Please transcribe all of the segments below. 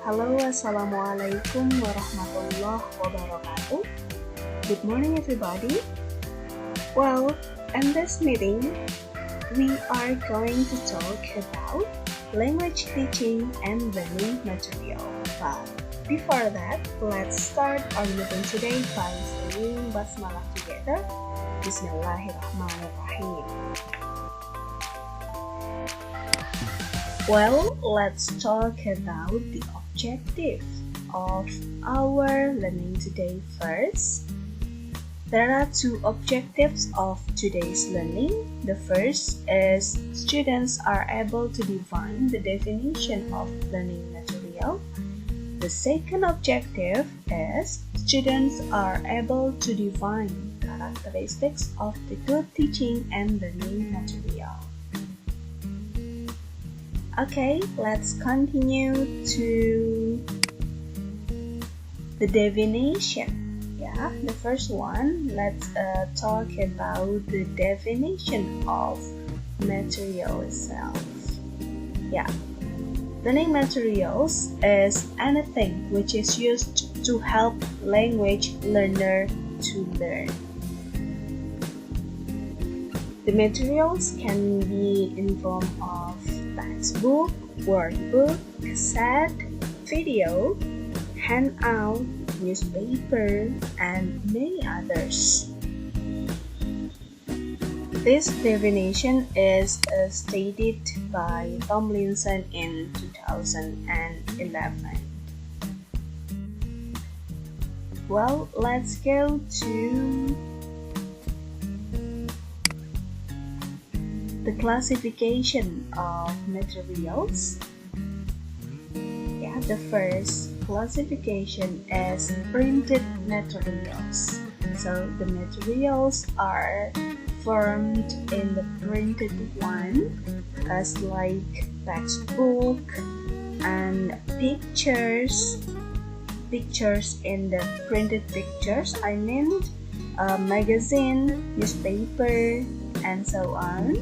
Halo, Assalamualaikum warahmatullahi wabarakatuh. Good morning, everybody. Well, in this meeting, we are going to talk about language teaching and learning material. But before that, let's start our meeting today by saying Basmalah together. Bismillahirrahmanirrahim. Well, let's talk about the objective of our learning today first. There are two objectives of today's learning. The first is students are able to define the definition of learning material. The second objective is students are able to define characteristics of the good teaching and learning material. Okay, let's continue to the definition. Yeah, the first one, let's talk about the definition of material itself. Yeah, learning materials is anything which is used to help language learner to learn. The materials can be in form of textbook, workbook, cassette, video, handout, newspaper, and many others. This definition is stated by Tomlinson in 2011. Well, let's go to the classification of materials. Yeah, the first classification is printed materials. So the materials are formed in the printed one, as like textbook and pictures in the printed pictures, I mean magazine, newspaper, and so on.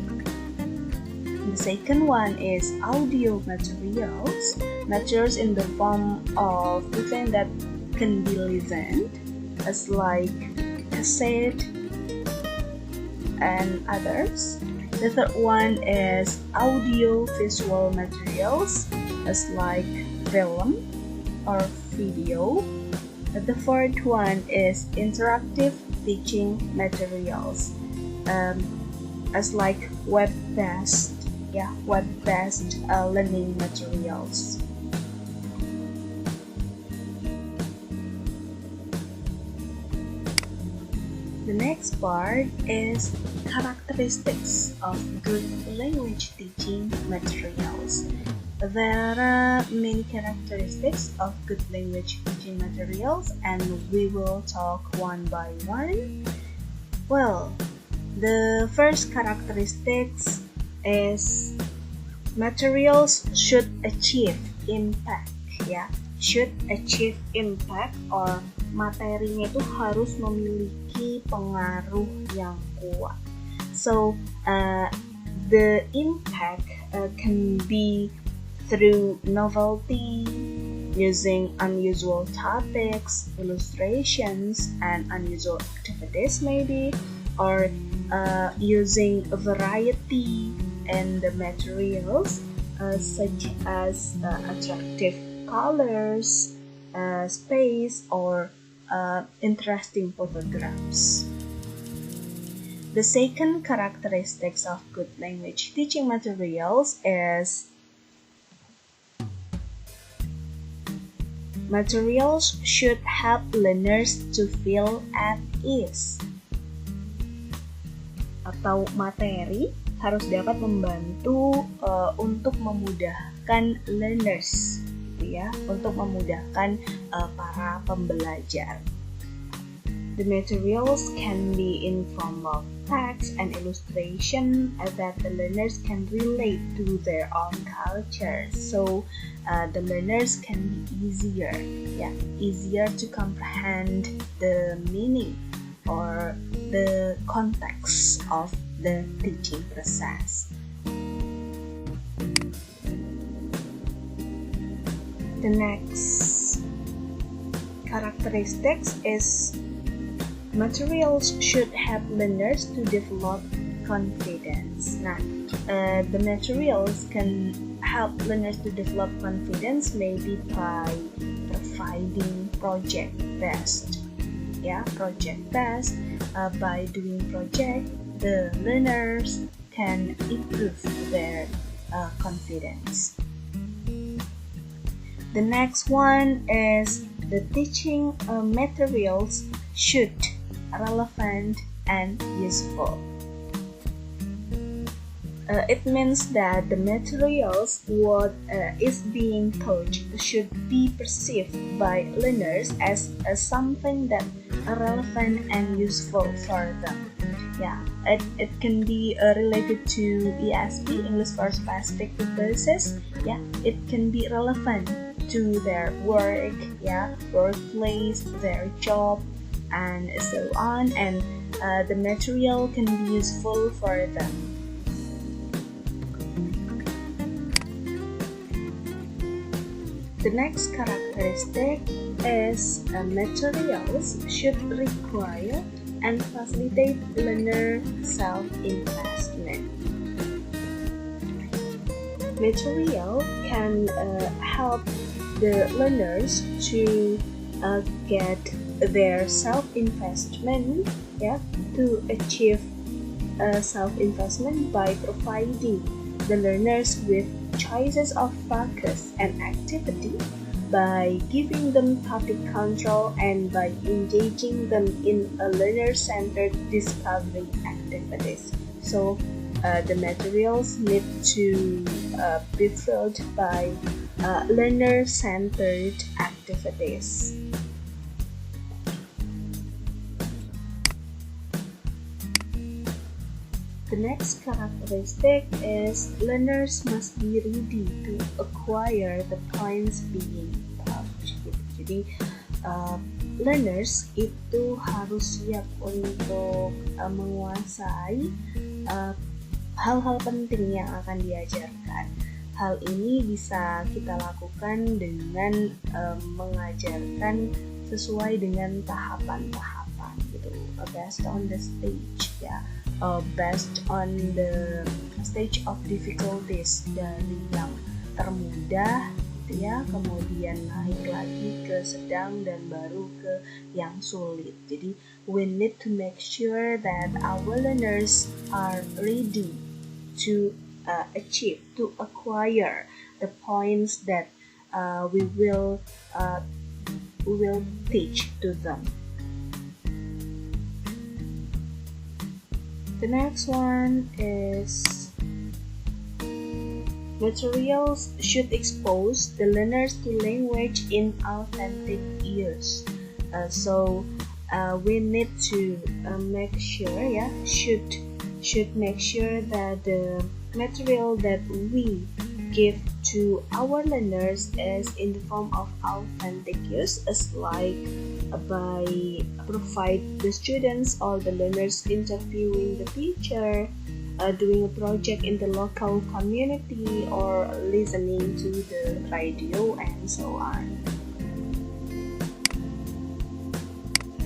The second one is audio materials in the form of event that can be listened, as like cassette and others. The third one is audio visual materials, as like film or video. The fourth one is interactive teaching materials, as like web-based learning materials. The next part is characteristics of good language teaching materials. There are many characteristics of good language teaching materials, and we will talk one by one. Well, the first characteristics is materials should achieve impact. Ya, should achieve impact, or materinya itu harus memiliki pengaruh yang kuat. So the impact can be through novelty, using unusual topics, illustrations, and unusual activities maybe, or using a variety in the materials, such as attractive colors, space, or interesting photographs. The second characteristics of good language teaching materials is materials should help learners to feel at ease. Atau materi harus dapat membantu untuk memudahkan learners, ya, untuk memudahkan para pembelajar. The materials can be in form of text and illustration that the learners can relate to their own culture. So the learners can be easier to comprehend the meaning or the context of the teaching process. The next characteristics is materials should help learners to develop confidence. Nah, the materials can help learners to develop confidence maybe by providing project-based. By doing project, the learners can improve their confidence. The next one is the teaching materials should relevant and useful. It means that the materials what is being taught should be perceived by learners as something that are relevant and useful for them. It can be related to ESP, English for Specific Purposes. It can be relevant to their work, workplace, their job, and so on. And the material can be useful for them. The next characteristic is materials should require and facilitate learner self-investment. Material can help the learners to get their self-investment, to achieve self-investment by providing the learners with choices of focus and activity, by giving them topic control, and by engaging them in a learner-centered discovery activities. So the materials need to be filled by learner-centered activities. The next characteristic is learners must be ready to acquire the points being taught. Jadi learners itu harus siap untuk menguasai hal-hal penting yang akan diajarkan. Hal ini bisa kita lakukan dengan mengajarkan sesuai dengan tahapan-tahapan gitu, based on the stage, based on the stage of difficulties, dari yang termudah kemudian naik lagi ke sedang dan baru ke yang sulit. Jadi we need to make sure that our learners are ready to achieve, to acquire the points that we will teach to them. The next one is materials should expose the learners to language in authentic use. So we need to make sure, should make sure that the material that we give to our learners is in the form of authentic use, as like by provide the students or the learners interviewing the teacher, doing a project in the local community, or listening to the radio, and so on.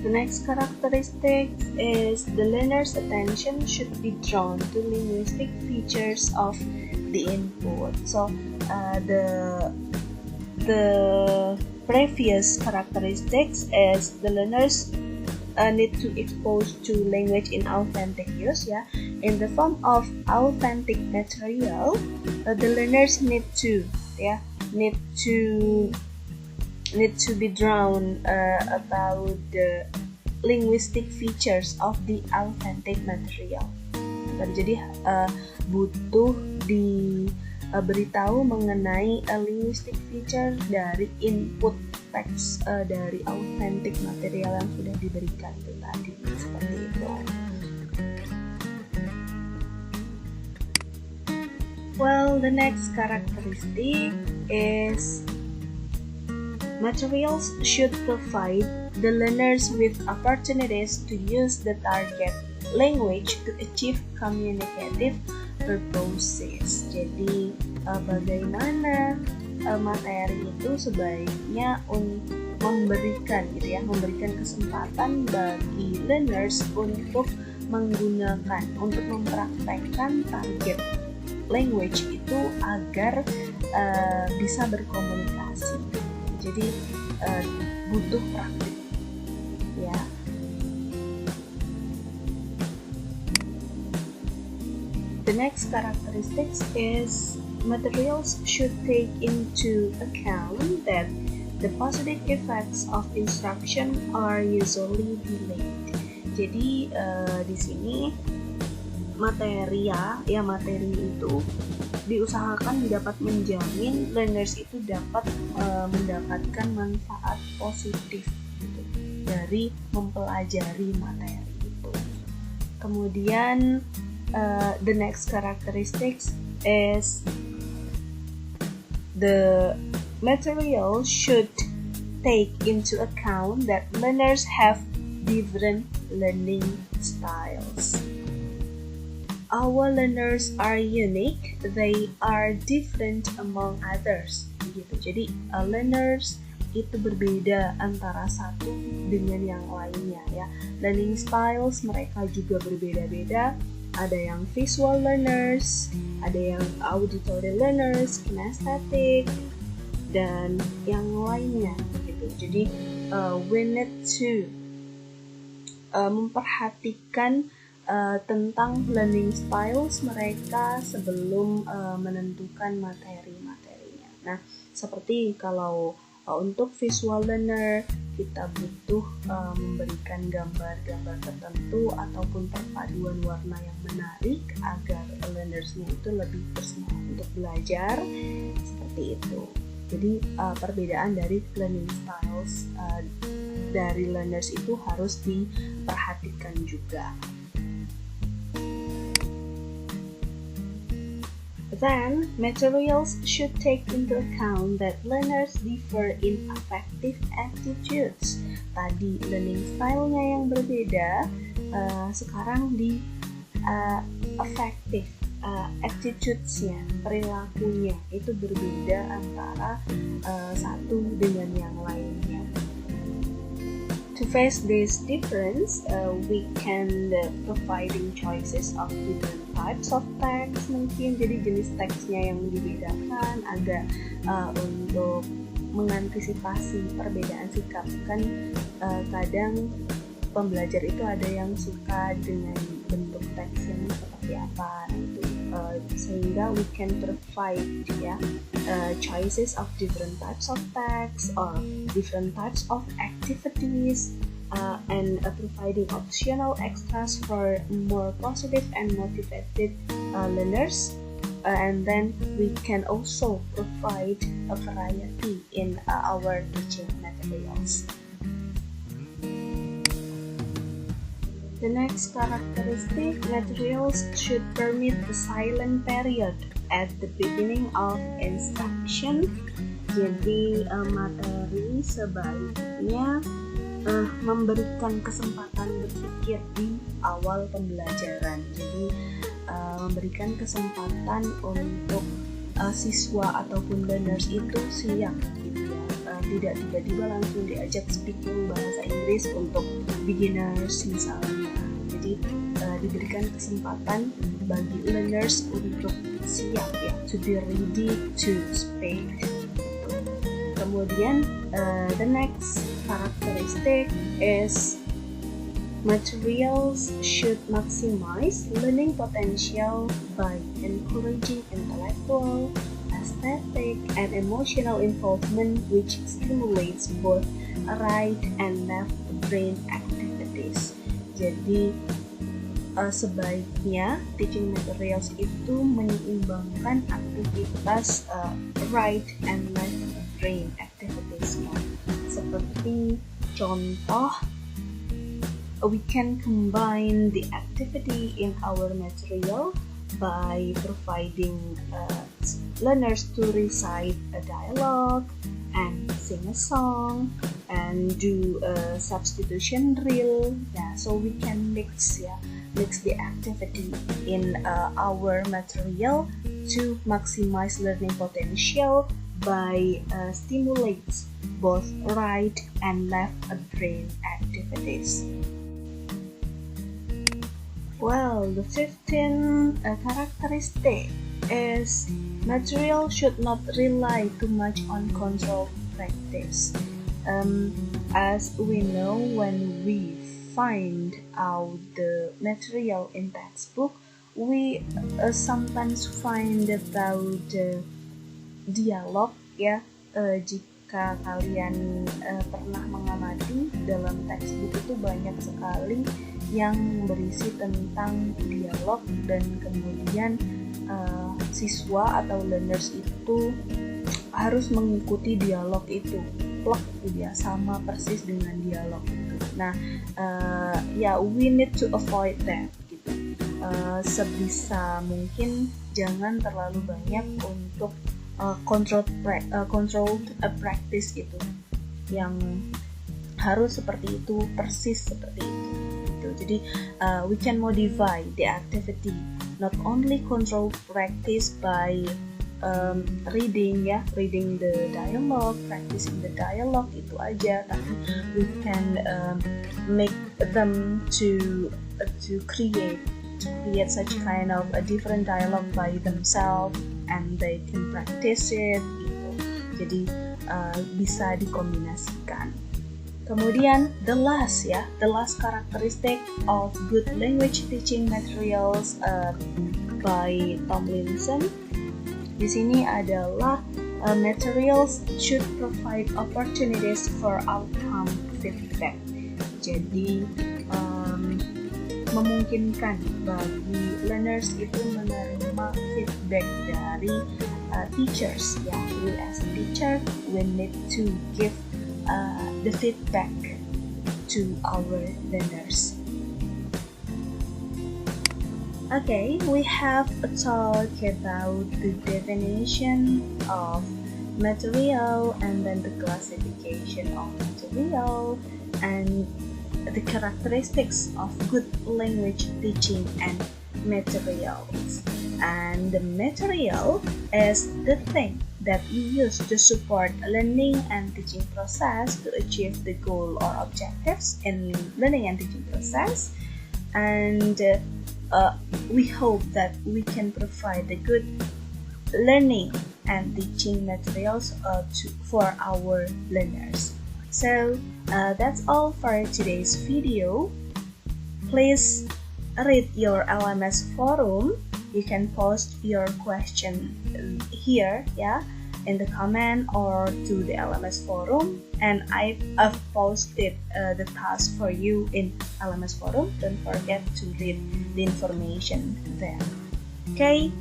The next characteristic is the learner's attention should be drawn to linguistic features of the input. So the previous characteristics is the learners need to expose to language in authentic use. In the form of authentic material, the learners need to be drawn about the linguistic features of the authentic material. Jadi butuh diberitahu mengenai linguistic feature dari input teks dari authentic material yang sudah diberikan itu tadi, seperti itu. Well, the next characteristic is materials should provide the learners with opportunities to use the target language to achieve communicative purposes. Jadi bagaimana materi itu sebaiknya memberikan kesempatan bagi learners untuk menggunakan, untuk mempraktekkan target language itu agar bisa berkomunikasi. Jadi butuh praktik ya. The next characteristics is materials should take into account that the positive effects of instruction are usually delayed. Jadi di sini materi itu diusahakan dapat menjamin learners itu dapat mendapatkan manfaat positif gitu, dari mempelajari materi itu. Kemudian the next characteristics is the material should take into account that learners have different learning styles. Our learners are unique, they are different among others. Gitu. Jadi learners itu berbeda antara satu dengan yang lainnya ya. Learning styles mereka juga berbeda-beda. Ada yang visual learners, ada yang auditory learners, kinesthetic, dan yang lainnya gitu. Jadi we need to memperhatikan tentang learning styles mereka sebelum menentukan materi-materinya. Nah, seperti kalau untuk visual learner kita butuh memberikan gambar-gambar tertentu ataupun perpaduan warna yang menarik agar learnersnya itu lebih bersemangat untuk belajar, seperti itu. Jadi perbedaan dari learning styles dari learners itu harus diperhatikan juga. Then, materials should take into account that learners differ in affective attitudes. Tadi learning style-nya yang berbeda, sekarang di affective attitudes-nya, perilakunya itu berbeda antara satu dengan yang lainnya. To face this difference, we can providing choices of different types of text, mungkin jadi jenis teksnya yang dibedakan agar untuk mengantisipasi perbedaan sikap. Kan kadang pembelajar itu ada yang suka dengan bentuk teks yang seperti apa, itu sehingga we can provide choices of different types of text or different types of activities and providing optional extras for more positive and motivated learners, and then we can also provide a variety in our teaching materials. The next characteristic, materials should permit the silent period at the beginning of instruction. Jadi materi sebaiknya memberikan kesempatan berpikir di awal pembelajaran. Jadi memberikan kesempatan untuk siswa ataupun learners itu siap gitu ya. Tidak tiba-tiba langsung diajak speaking bahasa Inggris untuk beginners misalnya. Jadi diberikan kesempatan bagi learners untuk siap ya, to be ready to speak. Kemudian the next characteristic is materials should maximize learning potential by encouraging intellectual, aesthetic, and emotional involvement which stimulates both right and left brain activities. Jadi sebaiknya teaching materials itu menyeimbangkan aktivitas right and left brain activities-nya. Seperti contoh, we can combine the activity in our material by providing learners to recite a dialogue and sing a song and do a substitution drill. Yeah, so we can mix the activity in our material to maximize learning potential by stimulates both right and left brain activities. Well, the 15th characteristic is material should not rely too much on controlled practice. As we know, when we find out the material in textbook, we sometimes find about dialog ya. Jika kalian pernah mengamati dalam textbook itu banyak sekali yang berisi tentang dialog, dan kemudian siswa atau learners itu harus mengikuti dialog itu plek ya, sama persis dengan dialog itu. Nah, we need to avoid that gitu. Sebisa mungkin jangan terlalu banyak untuk controlled practice itu, yang harus seperti itu, persis seperti itu. Jadi we can modify the activity, not only control practice by reading the dialogue, practicing the dialogue itu aja, tapi we can make them to create such kind of a different dialogue by themselves, and they can practice it gitu. Jadi bisa dikombinasikan. Kemudian the last characteristic of good language teaching materials by Tomlinson. Di sini adalah materials should provide opportunities for outcome feedback. Jadi memungkinkan bagi learners itu menerima feedback dari teachers ya. We as a teacher, we need to give the feedback to our learners. Okay, we have a talk about the definition of material, and then the classification of material, and the characteristics of good language teaching and materials. And the material is the thing that we use to support learning and teaching process to achieve the goal or objectives in learning and teaching process. And we hope that we can provide the good learning and teaching materials for our learners. So that's all for today's video. Please read your LMS forum. You can post your question here in the comment or to the LMS forum, and I've posted the task for you in LMS forum. Don't forget to read the information there. Okay,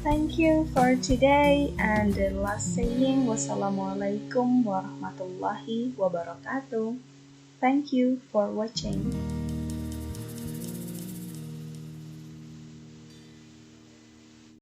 thank you for today, and the last saying, wassalamualaikum warahmatullahi wabarakatuh. Thank you for watching.